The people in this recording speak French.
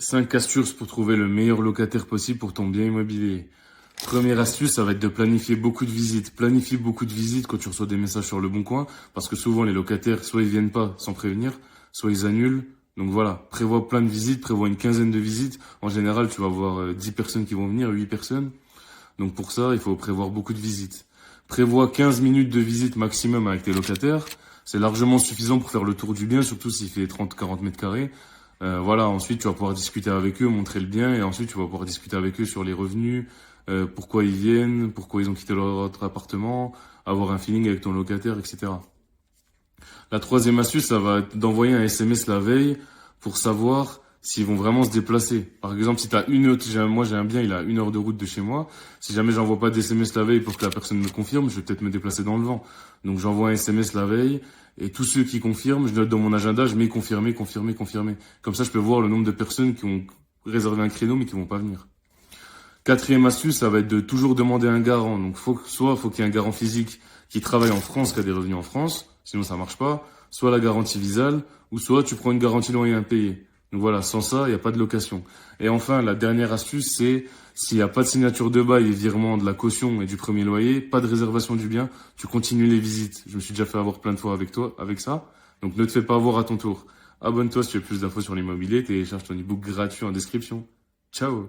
5 astuces pour trouver le meilleur locataire possible pour ton bien immobilier. Première astuce, ça va être de planifier beaucoup de visites. Planifie beaucoup de visites quand tu reçois des messages sur Le Bon Coin, parce que souvent les locataires, soit ils viennent pas sans prévenir, soit ils annulent. Donc voilà, prévois plein de visites, prévois une quinzaine de visites. En général, tu vas avoir 10 personnes qui vont venir, 8 personnes. Donc pour ça, il faut prévoir beaucoup de visites. Prévois 15 minutes de visite maximum avec tes locataires. C'est largement suffisant pour faire le tour du bien, surtout s'il fait 30-40 mètres carrés. Voilà, ensuite tu vas pouvoir discuter avec eux, montrer le bien, et ensuite tu vas pouvoir discuter avec eux sur les revenus, pourquoi ils viennent, pourquoi ils ont quitté leur autre appartement, avoir un feeling avec ton locataire, etc. La troisième astuce, ça va être d'envoyer un SMS la veille pour savoir s'ils vont vraiment se déplacer. Par exemple, si t'as une heure, moi j'ai un bien, il a 1 heure de route de chez moi. Si jamais j'envoie pas d'SMS la veille pour que la personne me confirme, je vais peut-être me déplacer dans le vent. Donc j'envoie un SMS la veille et tous ceux qui confirment, je note dans mon agenda, je mets confirmé, confirmé, confirmé. Comme ça, je peux voir le nombre de personnes qui ont réservé un créneau mais qui vont pas venir. Quatrième astuce, ça va être de toujours demander un garant. Donc faut qu'il y ait un garant physique qui travaille en France, qui a des revenus en France, sinon ça marche pas. Soit la garantie visale, ou soit tu prends une garantie loyer impayé. Donc voilà, sans ça, il n'y a pas de location. Et enfin, la dernière astuce, c'est s'il n'y a pas de signature de bail et virement de la caution et du premier loyer, pas de réservation du bien, tu continues les visites. Je me suis déjà fait avoir plein de fois avec toi, avec ça. Donc ne te fais pas avoir à ton tour. Abonne-toi si tu veux plus d'infos sur l'immobilier, télécharge ton ebook gratuit en description. Ciao!